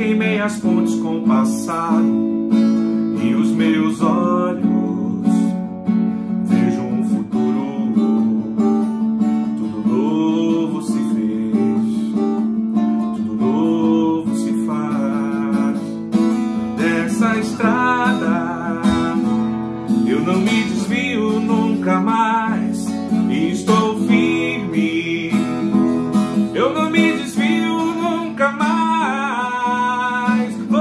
queimei as pontes com o passado e os meus olhos vejo um futuro. Tudo novo se fez, tudo novo se faz. Dessa estrada eu não me desvio nunca mais e estou firme. Eu não me desvio nunca mais. Vou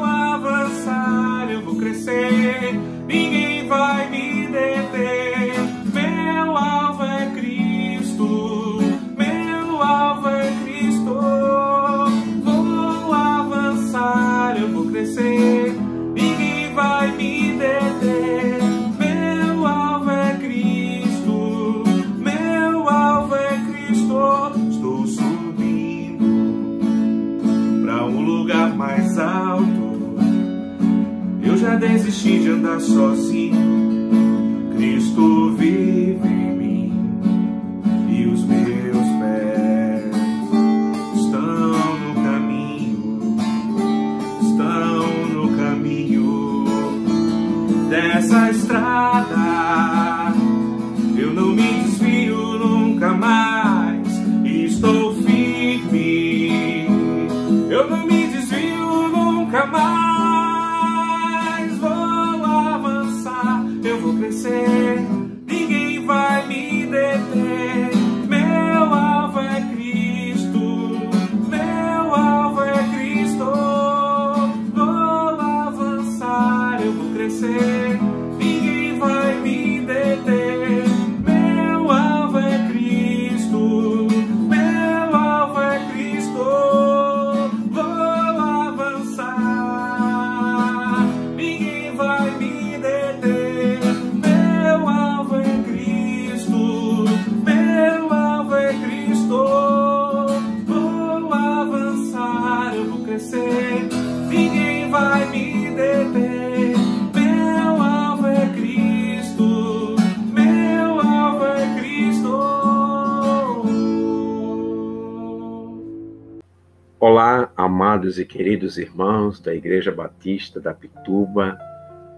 avançar, eu vou crescer, ninguém vai me deter. Meu alvo é Cristo, meu alvo é Cristo. Vou avançar, eu vou crescer, ninguém vai me deter. Meu alvo é Cristo, meu alvo é Cristo. Estou subindo para um lugar mais alto. Eu já desisti de andar sozinho. Cristo vive em mim e os meus pés estão no caminho, estão no caminho dessa estrada. Eu não me desvio nunca mais e estou firme. Eu não me desvio nunca mais. Vou avançar, eu vou crescer, ninguém vai me deter. Meu alvo é Cristo, meu alvo é Cristo. Vou avançar, eu vou crescer, ninguém vai me deter. Meu alvo é Cristo, meu alvo é Cristo. Vou avançar, ninguém vai me deter. Meu alvo é Cristo, meu alvo é Cristo. Vou avançar, eu vou crescer, ninguém vai me deter. Meu alvo é Cristo, meu alvo é Cristo. Olá, amados e queridos irmãos da Igreja Batista da Pituba,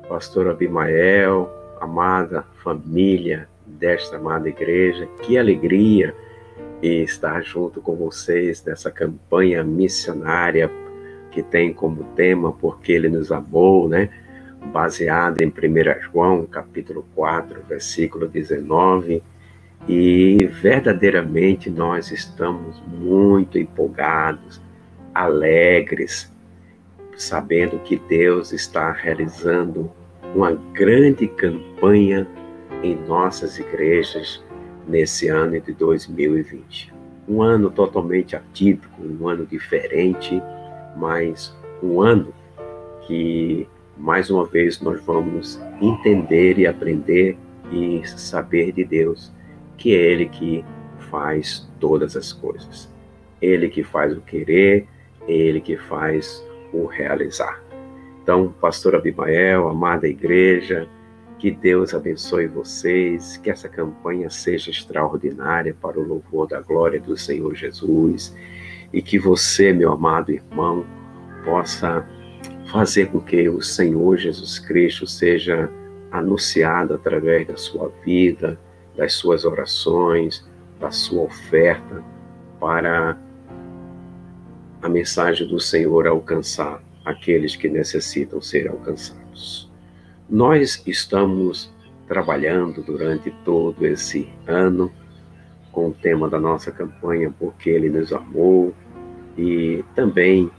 pastor Abimael, amada família desta amada igreja. Que alegria estar junto com vocês nessa campanha missionária que tem como tema Porque Ele nos amou, né? Baseada em 1 João, capítulo 4, versículo 19. E verdadeiramente nós estamos muito empolgados, alegres, sabendo que Deus está realizando uma grande campanha em nossas igrejas nesse ano de 2020. Um ano totalmente atípico, um ano diferente, mas um ano que, mais uma vez, nós vamos entender e aprender e saber de Deus que é Ele que faz todas as coisas. Ele que faz o querer, Ele que faz o realizar. Então, pastor Abimael, amada igreja, que Deus abençoe vocês, que essa campanha seja extraordinária para o louvor da glória do Senhor Jesus e que você, meu amado irmão, possa fazer com que o Senhor Jesus Cristo seja anunciado através da sua vida, das suas orações, da sua oferta, para a mensagem do Senhor alcançar aqueles que necessitam ser alcançados. Nós estamos trabalhando durante todo esse ano com o tema da nossa campanha Porque Ele nos amou, e também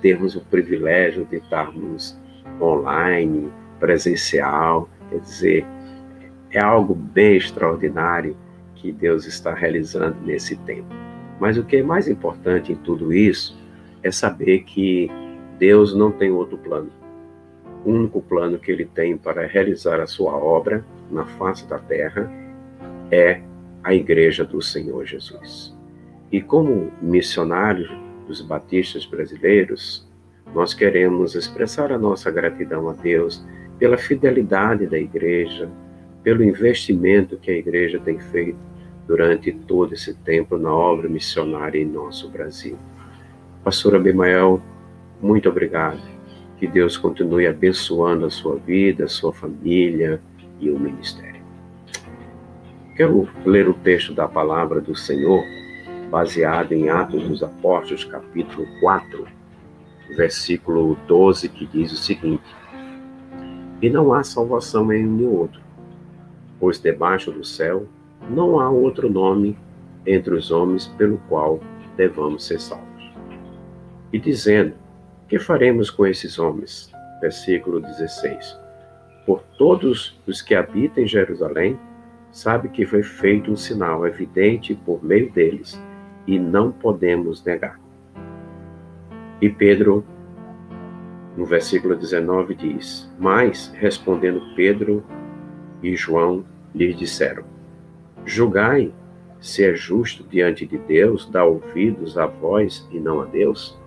termos o privilégio de estarmos online, presencial, quer dizer, é algo bem extraordinário que Deus está realizando nesse tempo. Mas o que é mais importante em tudo isso é saber que Deus não tem outro plano. O único plano que Ele tem para realizar a sua obra na face da terra é a Igreja do Senhor Jesus. E como missionários dos batistas brasileiros, nós queremos expressar a nossa gratidão a Deus pela fidelidade da Igreja, pelo investimento que a Igreja tem feito durante todo esse tempo na obra missionária em nosso Brasil. Pastor Abimael muito obrigado. Que Deus continue abençoando a sua vida, a sua família e o ministério. Quero ler o texto da palavra do Senhor, baseado em Atos dos Apóstolos, capítulo 4, versículo 12, que diz o seguinte: E não há salvação em nenhum outro, pois debaixo do céu não há outro nome entre os homens pelo qual devamos ser salvos. E dizendo: Que faremos com esses homens? Versículo 16. Por todos os que habitam em Jerusalém, sabe que foi feito um sinal evidente por meio deles, e não podemos negar. E Pedro, no versículo 19, diz: Mas, respondendo Pedro e João, lhes disseram: Julgai se é justo diante de Deus dar ouvidos a vós e não a Deus?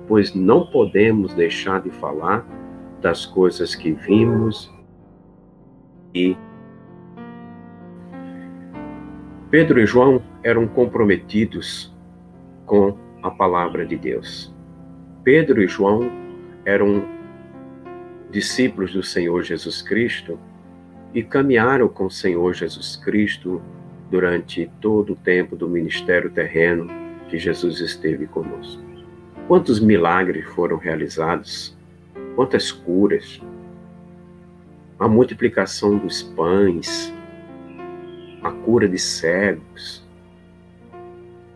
Pois não podemos deixar de falar das coisas que vimos e Pedro e João eram comprometidos com a palavra de Deus. Pedro e João eram discípulos do Senhor Jesus Cristo e caminharam com o Senhor Jesus Cristo durante todo o tempo do ministério terreno que Jesus esteve conosco. Quantos milagres foram realizados, quantas curas, a multiplicação dos pães, a cura de cegos,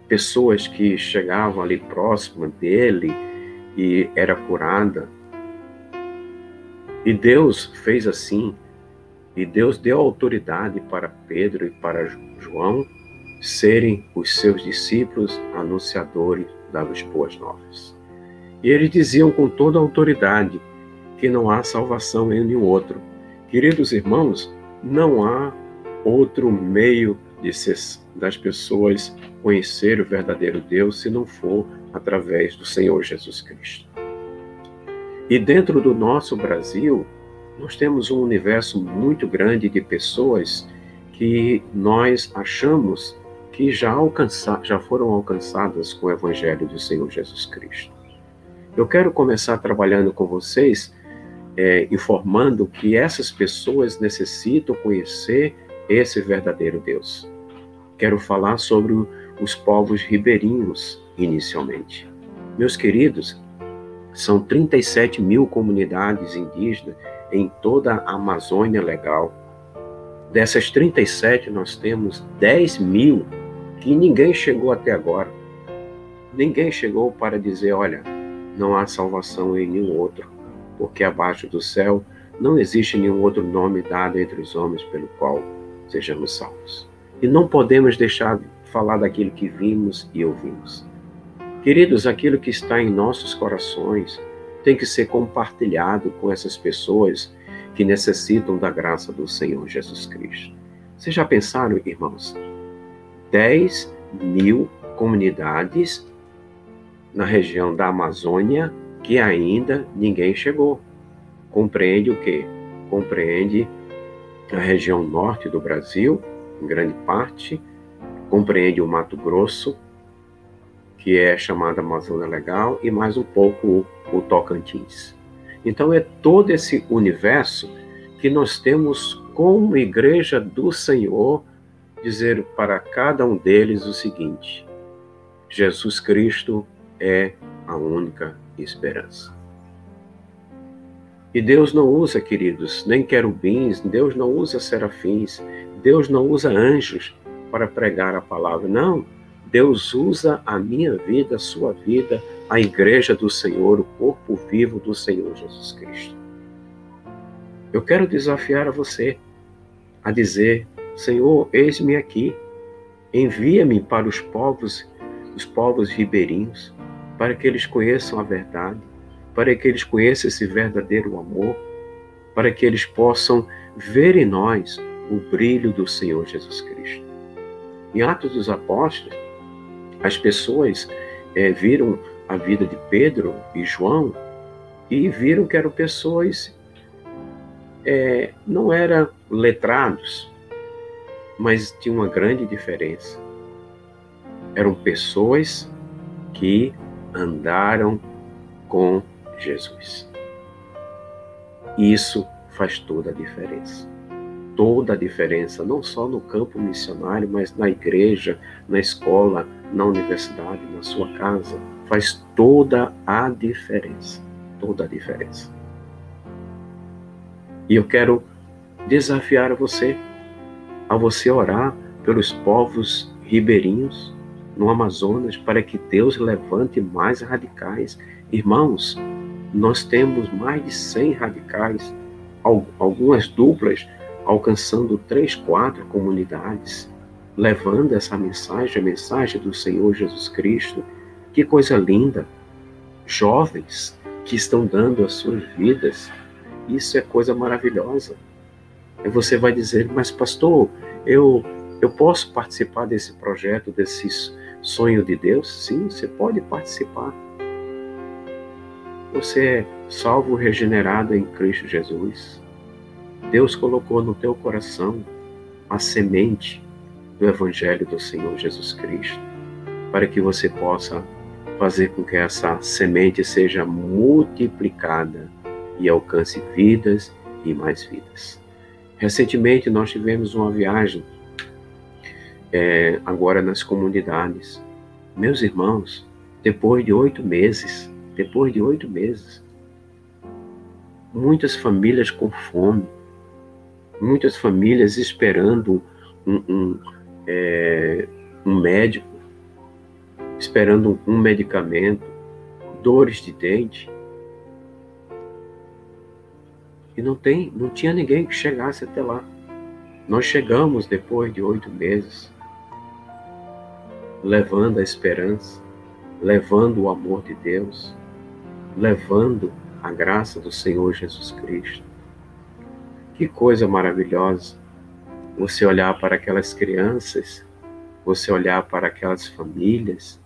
pessoas que chegavam ali próxima dele e era curada. E Deus fez assim, e Deus deu autoridade para Pedro e para João serem os seus discípulos anunciadores das boas novas. E eles diziam com toda a autoridade que não há salvação em nenhum outro. Queridos irmãos, não há outro meio das pessoas conhecer o verdadeiro Deus se não for através do Senhor Jesus Cristo. E dentro do nosso Brasil, nós temos um universo muito grande de pessoas que nós achamos que já foram alcançadas com o Evangelho do Senhor Jesus Cristo. Eu quero começar trabalhando com vocês, informando que essas pessoas necessitam conhecer esse verdadeiro Deus. Quero falar sobre os povos ribeirinhos, inicialmente. Meus queridos, são 37 mil comunidades indígenas em toda a Amazônia Legal. Dessas 37, nós temos 10 mil que ninguém chegou até agora. Ninguém chegou para dizer, olha, não há salvação em nenhum outro, porque abaixo do céu não existe nenhum outro nome dado entre os homens pelo qual sejamos salvos. E não podemos deixar de falar daquilo que vimos e ouvimos. Queridos, aquilo que está em nossos corações tem que ser compartilhado com essas pessoas que necessitam da graça do Senhor Jesus Cristo. Vocês já pensaram, irmãos? 10 mil comunidades na região da Amazônia que ainda ninguém chegou. Compreende o quê? Compreende a região norte do Brasil, em grande parte, compreende o Mato Grosso, que é chamada Amazônia Legal, e mais um pouco o Tocantins. Então é todo esse universo que nós temos como igreja do Senhor dizer para cada um deles o seguinte: Jesus Cristo é a única esperança. E Deus não usa, queridos, nem querubins, Deus não usa serafins, Deus não usa anjos para pregar a palavra. Não, Deus usa a minha vida, a sua vida, a igreja do Senhor, o corpo vivo do Senhor Jesus Cristo. Eu quero desafiar a você a dizer: Senhor, eis-me aqui, envia-me para os povos ribeirinhos, para que eles conheçam a verdade, para que eles conheçam esse verdadeiro amor, para que eles possam ver em nós o brilho do Senhor Jesus Cristo. Em Atos dos Apóstolos, as pessoas viram a vida de Pedro e João e viram que eram pessoas, não eram letrados, mas tinha uma grande diferença. Eram pessoas que andaram com Jesus. Isso faz toda a diferença. Toda a diferença, não só no campo missionário, mas na igreja, na escola, na universidade, na sua casa. Faz toda a diferença. Toda a diferença. E eu quero desafiar a você orar pelos povos ribeirinhos no Amazonas, para que Deus levante mais radicais. Irmãos, nós temos mais de 100 radicais, algumas duplas, alcançando 3, 4 comunidades, levando essa mensagem, a mensagem do Senhor Jesus Cristo. Que coisa linda! Jovens que estão dando as suas vidas, isso é coisa maravilhosa. Aí você vai dizer, mas pastor, eu posso participar desse projeto, desse sonho de Deus? Sim, você pode participar. Você é salvo, regenerado em Cristo Jesus. Deus colocou no teu coração a semente do Evangelho do Senhor Jesus Cristo, para que você possa fazer com que essa semente seja multiplicada e alcance vidas e mais vidas. Recentemente nós tivemos uma viagem agora nas comunidades. Meus irmãos, depois de 8 meses, muitas famílias com fome, muitas famílias esperando um médico, esperando um medicamento, dores de dente. E não tinha ninguém que chegasse até lá. Nós chegamos depois de 8 meses, levando a esperança, levando o amor de Deus, levando a graça do Senhor Jesus Cristo. Que coisa maravilhosa você olhar para aquelas crianças, você olhar para aquelas famílias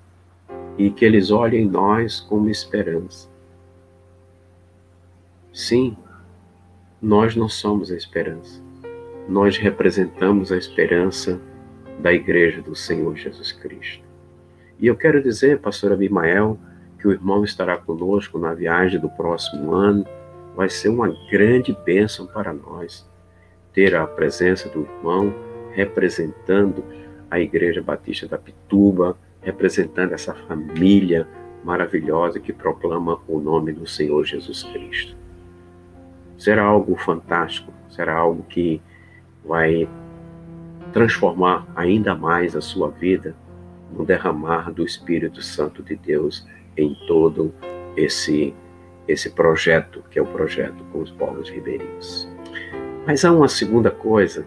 e que eles olhem em nós como esperança. Sim, nós não somos a esperança. Nós representamos a esperança da Igreja do Senhor Jesus Cristo. E eu quero dizer, pastor Abimael, que o irmão estará conosco na viagem do próximo ano. Vai ser uma grande bênção para nós ter a presença do irmão representando a Igreja Batista da Pituba, representando essa família maravilhosa que proclama o nome do Senhor Jesus Cristo. Será algo fantástico, será algo que vai transformar ainda mais a sua vida no derramar do Espírito Santo de Deus em todo esse projeto, que é o projeto com os povos ribeirinhos. Mas há uma segunda coisa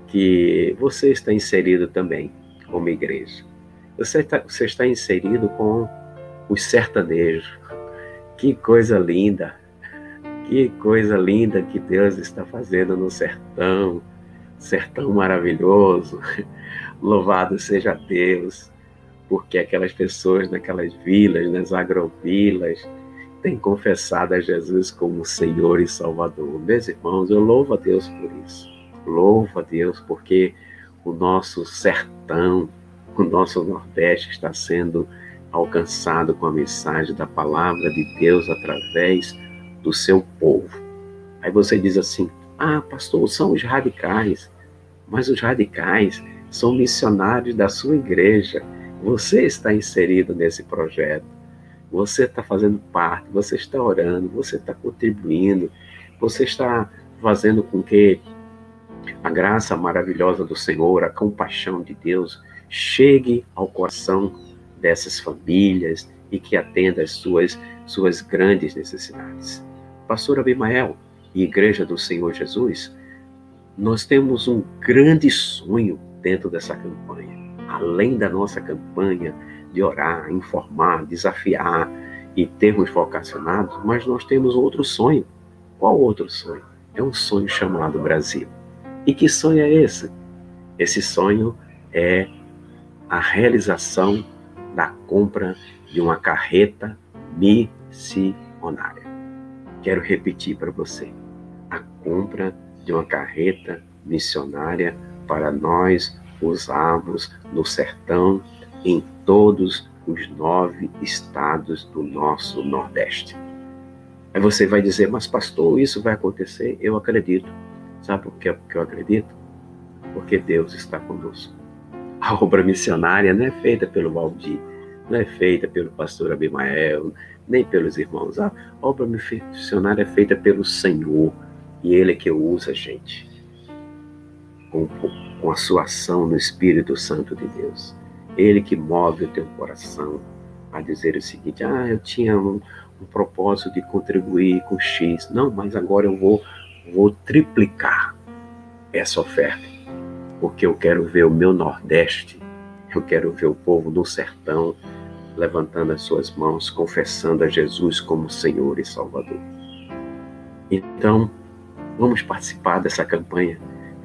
que você está inserido também como igreja. Você está inserido com os sertanejos. Que coisa linda! Que coisa linda que Deus está fazendo no sertão maravilhoso. Louvado seja Deus, porque aquelas pessoas naquelas vilas, nas agrovilas, têm confessado a Jesus como Senhor e Salvador. Meus irmãos, eu louvo a Deus por isso. Louvo a Deus porque o nosso sertão, o nosso Nordeste está sendo alcançado com a mensagem da palavra de Deus através do seu povo. Aí você diz assim, pastor, são os radicais, mas os radicais são missionários da sua igreja. Você está inserido nesse projeto, você está fazendo parte, você está orando, você está contribuindo, você está fazendo com que a graça maravilhosa do Senhor, a compaixão de Deus, chegue ao coração dessas famílias e que atenda às suas grandes necessidades. Pastor Abimael e Igreja do Senhor Jesus, nós temos um grande sonho dentro dessa campanha. Além da nossa campanha de orar, informar, desafiar e termos vocacionados, mas nós temos outro sonho. Qual outro sonho? É um sonho chamado Brasil. E que sonho é esse? Esse sonho é a realização da compra de uma carreta missionária. Quero repetir para você. A compra de uma carreta missionária para nós usarmos no sertão, em todos os 9 estados do nosso Nordeste. Aí você vai dizer, mas pastor, isso vai acontecer? Eu acredito. Sabe por que eu acredito? Porque Deus está conosco. A obra missionária não é feita pelo Valdir, não é feita pelo pastor Abimael, nem pelos irmãos. A obra missionária é feita pelo Senhor, e Ele é que usa a gente, com a sua ação no Espírito Santo de Deus. Ele que move o teu coração a dizer o seguinte, eu tinha um propósito de contribuir com X. Não, mas agora eu vou triplicar essa oferta, porque eu quero ver o meu Nordeste, eu quero ver o povo do sertão levantando as suas mãos, confessando a Jesus como Senhor e Salvador. Então, vamos participar dessa campanha.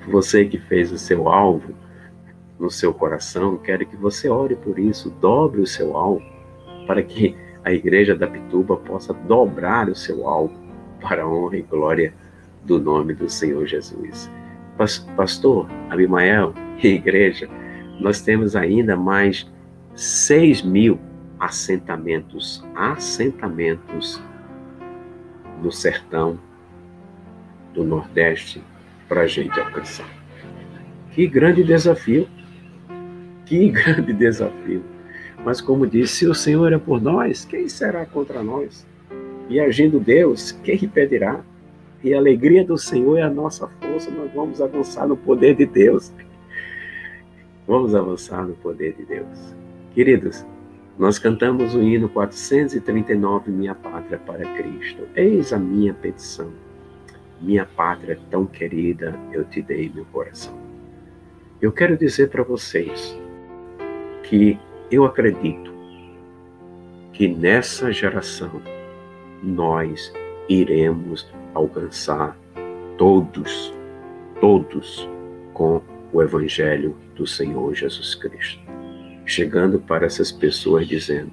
Você que fez o seu alvo no seu coração, quero que você ore por isso, dobre o seu alvo, para que a Igreja da Pituba possa dobrar o seu alvo para a honra e glória do nome do Senhor Jesus. Pastor Abimael e igreja, nós temos ainda mais 6.000 assentamentos no sertão do Nordeste para a gente alcançar. Que grande desafio! Que grande desafio! Mas como disse, se o Senhor é por nós, quem será contra nós? E agindo Deus, quem impedirá? E a alegria do Senhor é a nossa força, nós vamos avançar no poder de Deus. Vamos avançar no poder de Deus. Queridos, nós cantamos o hino 439, Minha Pátria para Cristo. Eis a minha petição. Minha pátria tão querida, eu te dei meu coração. Eu quero dizer para vocês que eu acredito que nessa geração nós iremos alcançar todos com o Evangelho do Senhor Jesus Cristo. Chegando para essas pessoas dizendo,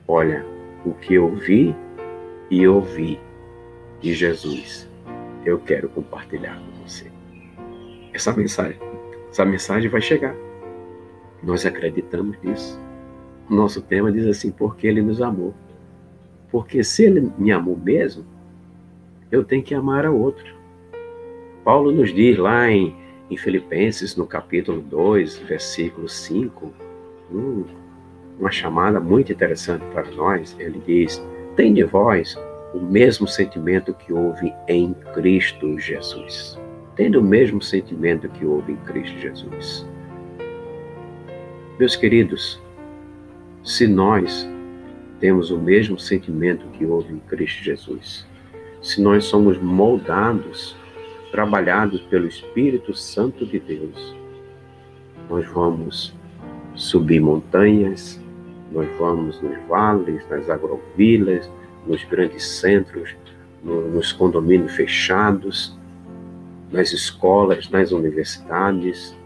olha, o que eu vi e ouvi de Jesus, eu quero compartilhar com você. Essa mensagem vai chegar. Nós acreditamos nisso. O nosso tema diz assim, porque Ele nos amou. Porque se Ele me amou mesmo, eu tenho que amar a outro. Paulo nos diz lá em Filipenses, no capítulo 2, versículo 5, uma chamada muito interessante para nós. Ele diz, tem de vós o mesmo sentimento que houve em Cristo Jesus. Tendo o mesmo sentimento que houve em Cristo Jesus. Meus queridos, se nós temos o mesmo sentimento que houve em Cristo Jesus, se nós somos moldados, trabalhados pelo Espírito Santo de Deus, nós vamos subir montanhas, nós vamos nos vales, nas agrovilas, nos grandes centros, nos condomínios fechados, nas escolas, nas universidades,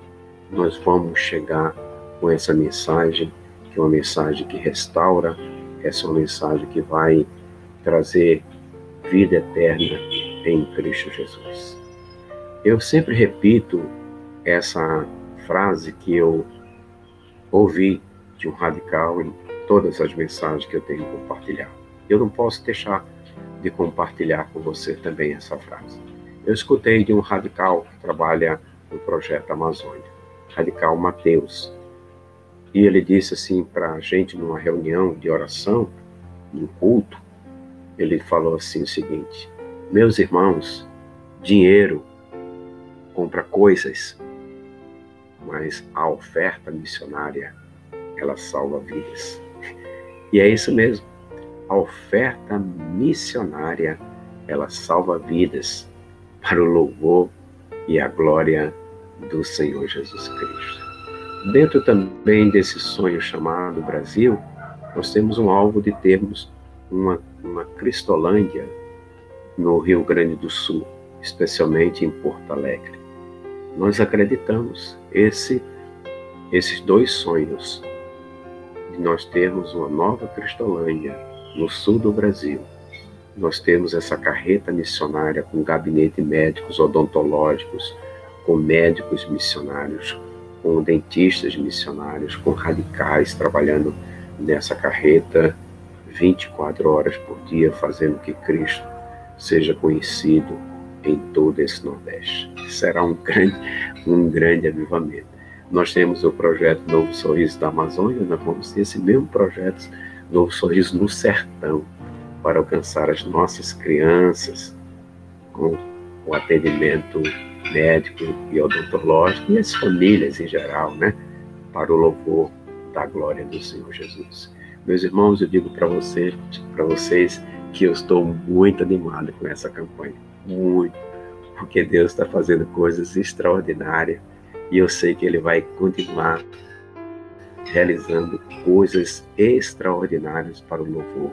nós vamos chegar com essa mensagem, que é uma mensagem que restaura, essa é uma mensagem que vai trazer vida eterna em Cristo Jesus. Eu sempre repito essa frase que eu ouvi de um radical em todas as mensagens que eu tenho compartilhado. Eu não posso deixar de compartilhar com você também essa frase. Eu escutei de um radical que trabalha no Projeto Amazônia, radical Mateus, e ele disse assim para a gente numa reunião de oração, num culto, ele falou assim o seguinte, meus irmãos, dinheiro compra coisas, mas a oferta missionária, ela salva vidas. E é isso mesmo, a oferta missionária, ela salva vidas para o louvor e a glória do Senhor Jesus Cristo. Dentro também desse sonho chamado Brasil, nós temos um alvo de termos uma Cristolândia no Rio Grande do Sul, especialmente em Porto Alegre. Nós acreditamos esses dois sonhos, de nós termos uma nova Cristolândia no sul do Brasil. Nós temos essa carreta missionária com gabinete médicos odontológicos, com médicos missionários, com dentistas missionários, com radicais trabalhando nessa carreta 24 horas por dia, fazendo que Cristo seja conhecido em todo esse Nordeste. Será um grande avivamento. Nós temos o projeto Novo Sorriso da Amazônia, nós vamos ter esse mesmo projeto Novo Sorriso no Sertão, para alcançar as nossas crianças com o atendimento médico e odontológico e as famílias em geral, né? Para o louvor da glória do Senhor Jesus. Meus irmãos, eu digo para vocês que eu estou muito animado com essa campanha, muito, porque Deus está fazendo coisas extraordinárias e eu sei que Ele vai continuar realizando coisas extraordinárias para o louvor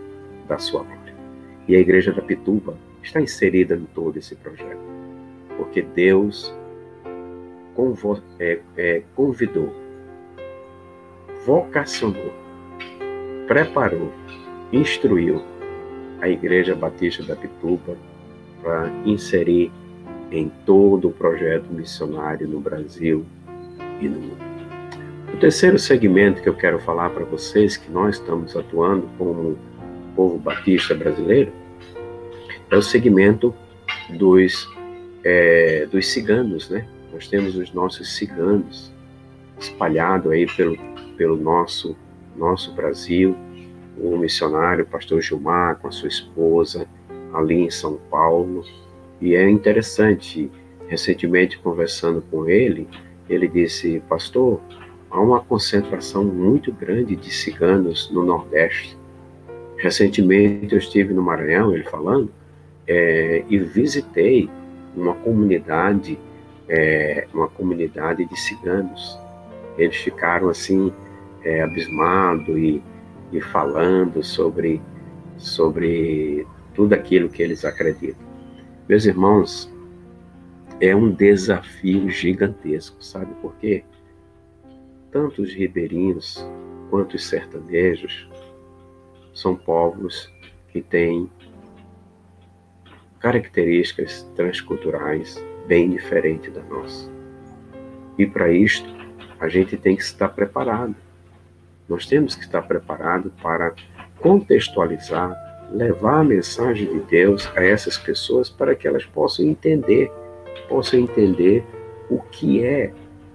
da sua glória. E a Igreja da Pituba está inserida em todo esse projeto, porque Deus convidou, vocacionou, preparou, instruiu a Igreja Batista da Pituba para inserir em todo o projeto missionário no Brasil e no mundo. O terceiro segmento que eu quero falar para vocês, que nós estamos atuando como povo batista brasileiro, é o segmento dos ciganos, né? Nós temos os nossos ciganos espalhados aí pelo nosso Brasil. O missionário, o pastor Gilmar, com a sua esposa, ali em São Paulo. E é interessante, recentemente conversando com ele disse: pastor, há uma concentração muito grande de ciganos no Nordeste. Recentemente eu estive no Maranhão, ele falando, e visitei uma comunidade de ciganos. Eles ficaram assim, abismados e falando sobre tudo aquilo que eles acreditam. Meus irmãos, é um desafio gigantesco, sabe por quê? Tanto os ribeirinhos quanto os sertanejos são povos que têm características transculturais bem diferentes da nossa. E para isto, a gente tem que estar preparado. Nós temos que estar preparados para contextualizar, levar a mensagem de Deus a essas pessoas para que elas possam entender o que é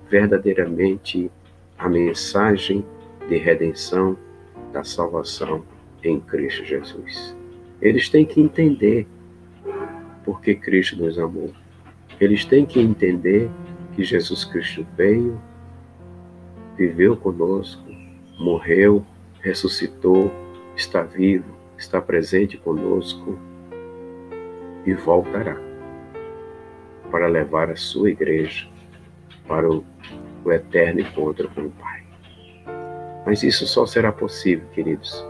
verdadeiramente a mensagem de redenção, da salvação em Cristo Jesus. Eles têm que entender porque Cristo nos amou. Eles têm que entender que Jesus Cristo veio, viveu conosco, morreu, ressuscitou, está vivo, está presente conosco e voltará para levar a sua igreja para o eterno encontro com o Pai. Mas isso só será possível, queridos,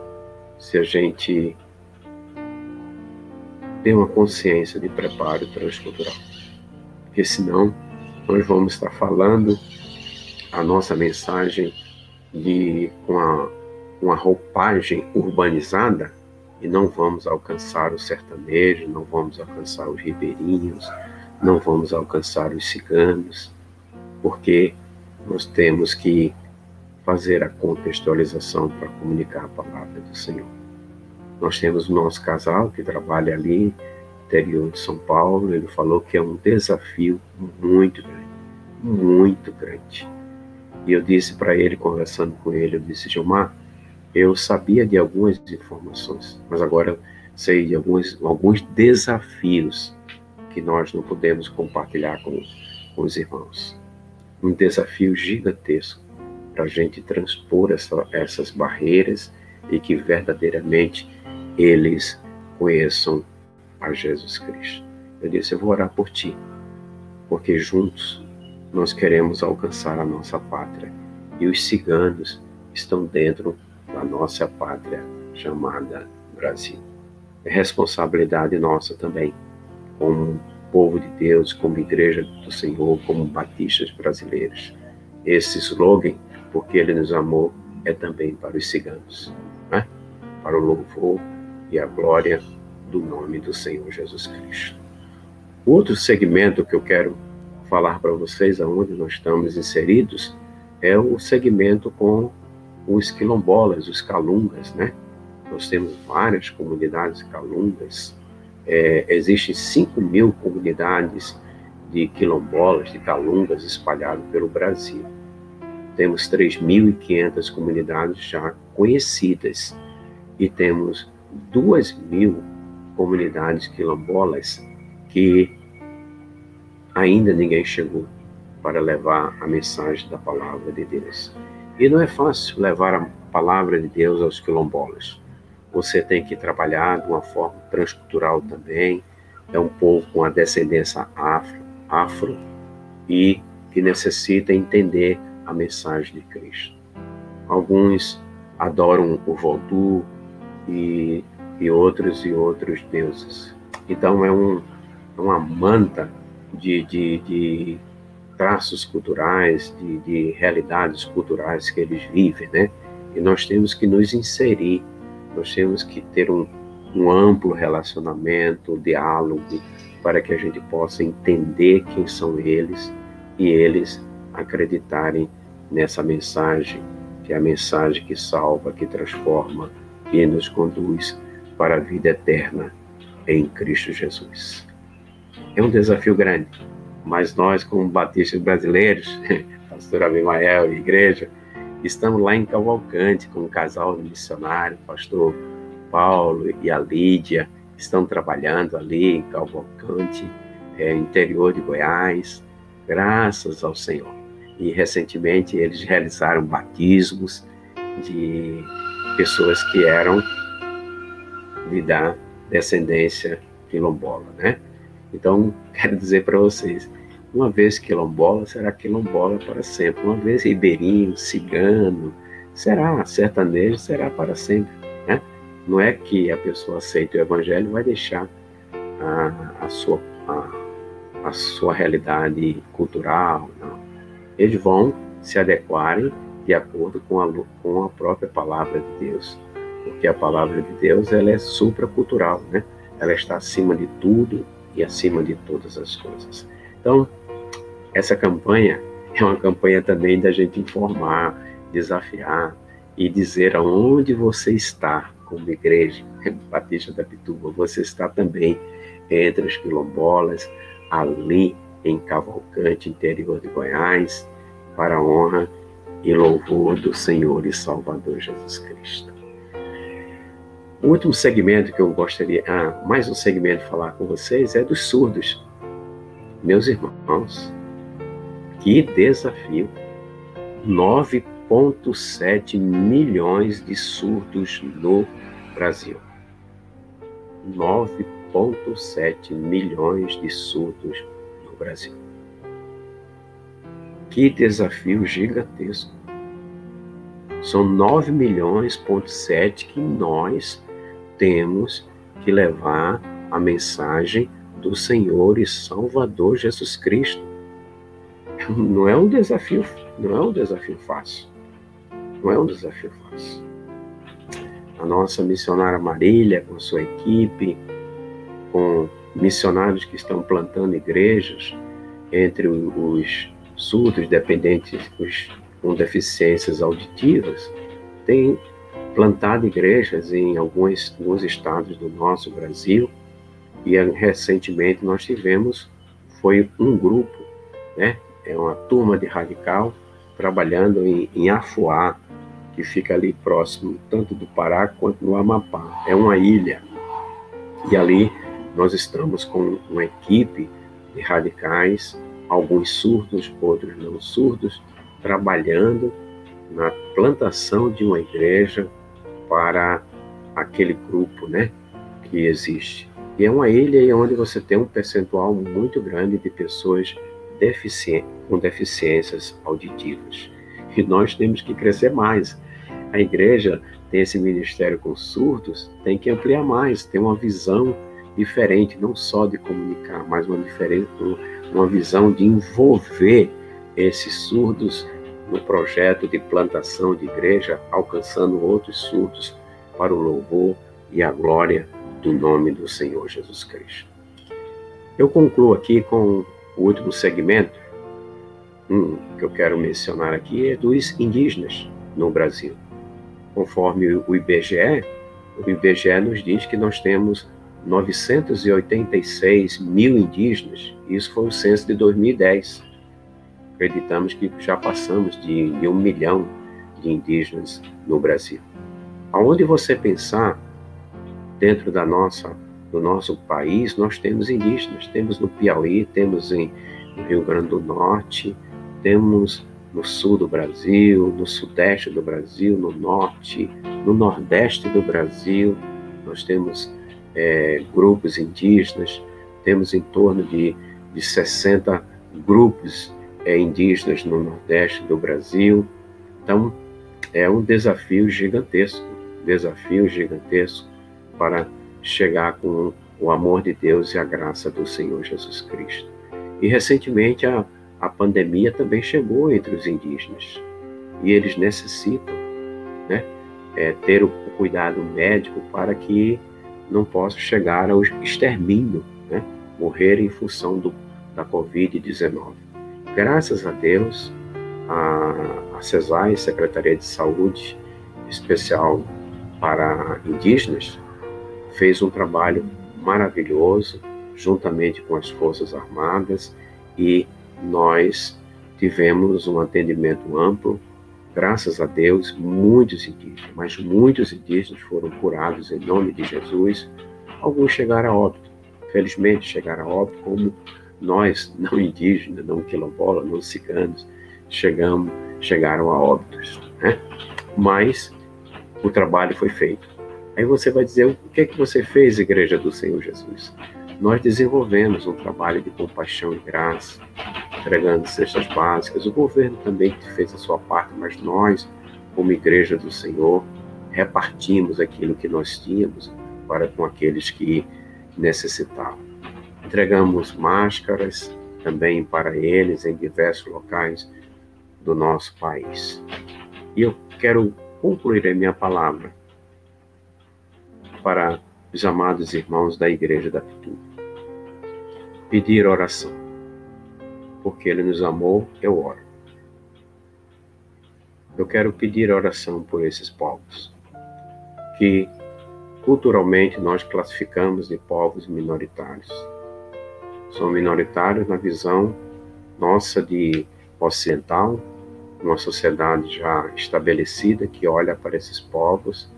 se a gente ter uma consciência de preparo transcultural. Porque senão nós vamos estar falando a nossa mensagem com a roupagem urbanizada e não vamos alcançar o sertanejo, não vamos alcançar os ribeirinhos, não vamos alcançar os ciganos, porque nós temos que fazer a contextualização para comunicar a palavra do Senhor. Nós temos o nosso casal que trabalha ali, interior de São Paulo. Ele falou que é um desafio muito grande. E eu disse para ele, conversando com ele, eu disse: Gilmar, eu sabia de algumas informações, mas agora eu sei de alguns desafios que nós não podemos compartilhar com os irmãos. Um desafio gigantesco para a gente transpor essas barreiras e que verdadeiramente eles conheçam a Jesus Cristo. Eu disse: eu vou orar por ti, porque juntos nós queremos alcançar a nossa pátria e os ciganos estão dentro da nossa pátria chamada Brasil. É responsabilidade nossa também, como povo de Deus, como igreja do Senhor, como batistas brasileiros. Esse slogan, porque Ele nos amou, é também para os ciganos, né? Para o louvor e a glória do nome do Senhor Jesus Cristo. Outro segmento que eu quero falar para vocês, aonde nós estamos inseridos, é o segmento com os quilombolas, os calungas, né? nós temos várias comunidades calungas, existem 5.000 comunidades de quilombolas, de calungas espalhadas pelo Brasil. Temos 3.500 comunidades já conhecidas e temos 2.000 comunidades quilombolas que ainda ninguém chegou para levar a mensagem da palavra de Deus. E não é fácil levar a palavra de Deus aos quilombolas. Você tem que trabalhar de uma forma transcultural também. É um povo com a descendência afro e que necessita entender a mensagem de Cristo. Alguns adoram o voodoo e outros deuses. Então é uma manta de traços culturais, de realidades culturais que eles vivem, né? E nós temos que nos inserir, nós temos que ter um amplo relacionamento, um diálogo, para que a gente possa entender quem são eles e eles acreditarem nessa mensagem, que é a mensagem que salva, que transforma, que nos conduz para a vida eterna em Cristo Jesus. É um desafio grande, mas nós, como batistas brasileiros, pastor Abimael e igreja, estamos lá em Cavalcante com um casal de missionário, pastor Paulo e a Lídia, estão trabalhando ali em Cavalcante, interior de Goiás, graças ao Senhor. E recentemente eles realizaram batismos de pessoas que eram da descendência quilombola, né? Então, quero dizer para vocês, uma vez quilombola, será quilombola para sempre. Uma vez ribeirinho, cigano, será sertanejo, será para sempre, né? Não é que a pessoa aceita o evangelho e vai deixar a sua realidade cultural, não. Eles vão se adequarem de acordo com a própria palavra de Deus. Porque a palavra de Deus, ela é supracultural, né? Ela está acima de tudo e acima de todas as coisas. Então, essa campanha é uma campanha também da gente informar, desafiar e dizer aonde você está como igreja Batista da Pituba. Você está também entre os quilombolas, ali em Cavalcante, interior de Goiás, para a honra e louvor do Senhor e Salvador Jesus Cristo. O último segmento que eu gostaria, mais um segmento de falar com vocês é dos surdos. Meus irmãos, que desafio! 9,7 milhões de surdos no Brasil. 9,7 milhões de surdos no Brasil. Que desafio gigantesco. São 9,7 milhões que nós temos que levar a mensagem do Senhor e Salvador Jesus Cristo. Não é um desafio fácil. Não é um desafio fácil. A nossa missionária Marília, com sua equipe, com missionários que estão plantando igrejas entre os surdos, dependentes, com deficiências auditivas, tem plantado igrejas em alguns estados do nosso Brasil. E recentemente nós foi um grupo, né? É uma turma de radical trabalhando em Afuá, que fica ali próximo tanto do Pará quanto no Amapá. É uma ilha. E ali nós estamos com uma equipe de radicais, alguns surdos, outros não surdos, trabalhando na plantação de uma igreja para aquele grupo, né, que existe. E é uma ilha onde você tem um percentual muito grande de pessoas com deficiências auditivas. E nós temos que crescer mais. A igreja tem esse ministério com surdos, tem que ampliar mais, tem uma visão diferente, não só de comunicar, mas uma visão de envolver esses surdos no projeto de plantação de igreja, alcançando outros surdos para o louvor e a glória do nome do Senhor Jesus Cristo. Eu concluo aqui com o último segmento, que eu quero mencionar aqui, é dos indígenas no Brasil. Conforme o IBGE, O IBGE nos diz que nós temos 986 mil indígenas. Isso foi o censo de 2010. Acreditamos que já passamos de 1 milhão de indígenas no Brasil. Aonde você pensar, dentro do nosso país, nós temos indígenas. Temos no Piauí, temos no Rio Grande do Norte, temos no sul do Brasil, no sudeste do Brasil, no norte, no nordeste do Brasil. Nós temos grupos indígenas, temos em torno de 60 grupos indígenas no nordeste do Brasil. Então, é um desafio gigantesco para chegar com o amor de Deus e a graça do Senhor Jesus Cristo. E recentemente a pandemia também chegou entre os indígenas e eles necessitam, né, ter o cuidado médico para que não possa chegar ao extermínio, né, morrer em função da Covid-19. Graças a Deus, a CESAI, Secretaria de Saúde Especial para Indígenas, fez um trabalho maravilhoso, juntamente com as Forças Armadas, e nós tivemos um atendimento amplo. Graças a Deus, muitos indígenas foram curados em nome de Jesus. Alguns chegaram a óbito, felizmente chegaram a óbito, como nós, não indígenas, não quilombolas, não ciganos, chegaram a óbitos, né? Mas o trabalho foi feito. Aí você vai dizer, o que é que você fez, Igreja do Senhor Jesus? Nós desenvolvemos um trabalho de compaixão e graça, entregando cestas básicas. O governo também fez a sua parte, mas nós, como Igreja do Senhor, repartimos aquilo que nós tínhamos para com aqueles que necessitavam. Entregamos máscaras também para eles em diversos locais do nosso país. E eu quero concluir a minha palavra para os amados irmãos da Igreja da Pituba. Pedir oração. Porque Ele nos amou, eu oro. Eu quero pedir oração por esses povos, que culturalmente nós classificamos de povos minoritários. São minoritários na visão nossa de ocidental, uma sociedade já estabelecida que olha para esses povos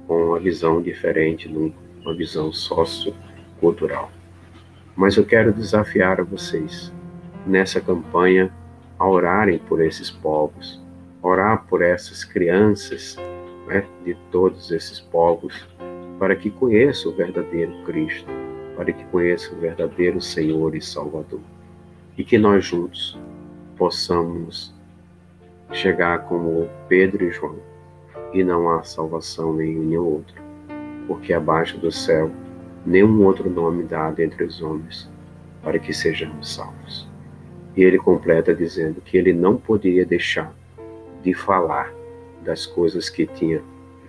com uma visão diferente, uma visão sociocultural. Mas eu quero desafiar a vocês, nessa campanha, a orarem por esses povos, orar por essas crianças, né, de todos esses povos, para que conheçam o verdadeiro Cristo, para que conheçam o verdadeiro Senhor e Salvador. E que nós juntos possamos chegar como Pedro e João, e não há salvação nenhum outro, porque abaixo do céu nenhum outro nome dado entre os homens para que sejamos salvos. E ele completa dizendo que ele não poderia deixar de falar das coisas que tinha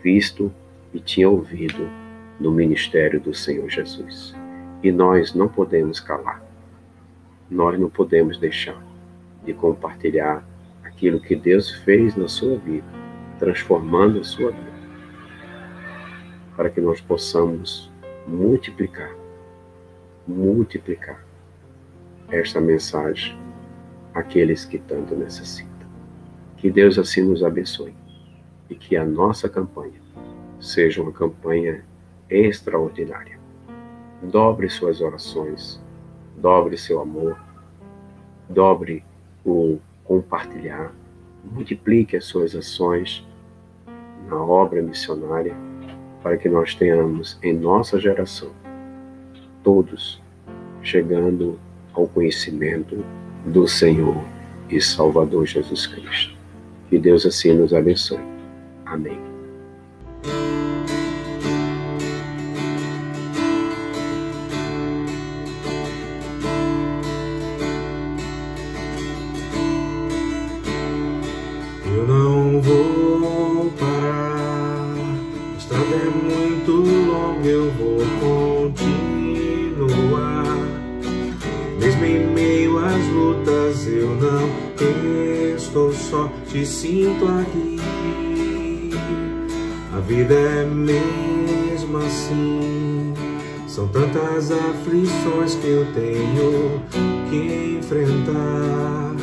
visto e tinha ouvido no ministério do Senhor Jesus. E nós não podemos calar, nós não podemos deixar de compartilhar aquilo que Deus fez na sua vida, transformando a sua vida, para que nós possamos multiplicar esta mensagem àqueles que tanto necessitam. Que Deus assim nos abençoe e que a nossa campanha seja uma campanha extraordinária. Dobre suas orações, dobre seu amor, dobre o compartilhar, multiplique as suas ações na obra missionária, para que nós tenhamos em nossa geração todos chegando ao conhecimento do Senhor e Salvador Jesus Cristo. Que Deus assim nos abençoe. Amém. Eu não vou parar, a estrada é muito longa, eu vou continuar. Mesmo em meio às lutas, eu não estou só, te sinto aqui. A vida é mesmo mesmo assim. São tantas aflições que eu tenho que enfrentar,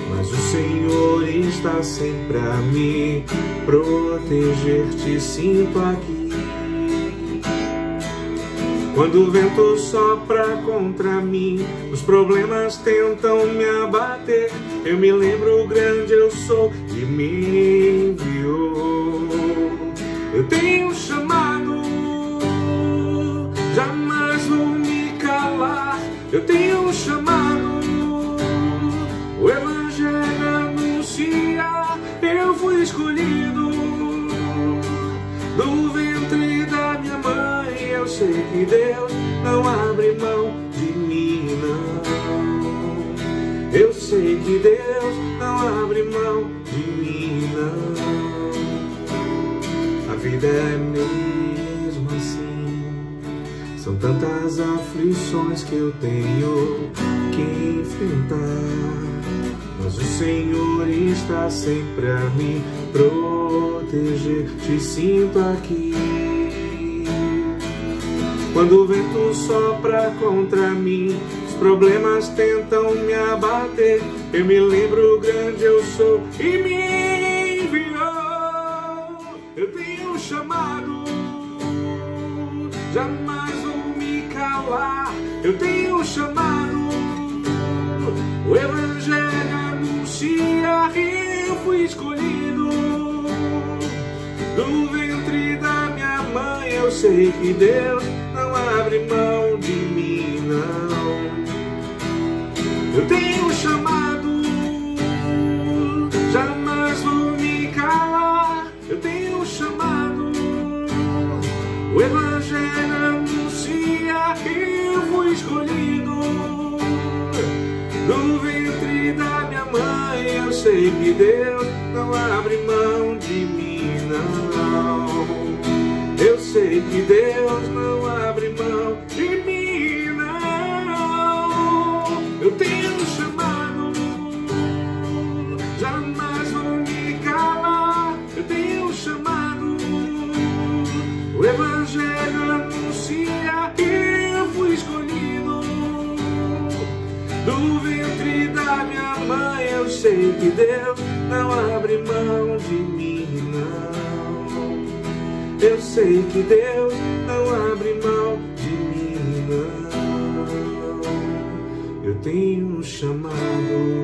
mas o Senhor está sempre a me proteger. Te sinto aqui. Quando o vento sopra contra mim, os problemas tentam me abater, eu me lembro grande eu sou e me enviou. Eu tenho um chamado, jamais vou me calar. Eu tenho um chamado, o Evangelho anunciar. Eu fui escolhido do ventre da minha mãe. Eu sei que Deus não abre mão de mim, não. Eu sei que Deus não abre mão de mim, não. A vida é mesmo assim. São tantas aflições que eu tenho que enfrentar, mas o Senhor está sempre a me proteger. Te sinto aqui. Quando o vento sopra contra mim, os problemas tentam me abater, eu me lembro grande eu sou e me enviou. Eu tenho um chamado, jamais vou me calar. Eu tenho um chamado, o Evangelho anuncia. Eu fui escolhido do ventre da minha mãe. Eu sei que Deus não abre mão de mim, não. Eu tenho um chamado, jamais vou me calar. Eu tenho um chamado, o Evangelho anuncia. Eu fui escolhido do ventre da minha mãe. Eu sei que Deus não abre mão de mim, não. Eu sei que Deus não abre mão de mim, não. Eu tenho um chamado, jamais vou me calar. Eu tenho um chamado, o Evangelho anuncia. Eu fui escolhido do ventre da minha mãe. Eu sei que Deus não abre mão de mim, não. Eu sei que Deus não abre mão de mim, não. Eu tenho um chamado.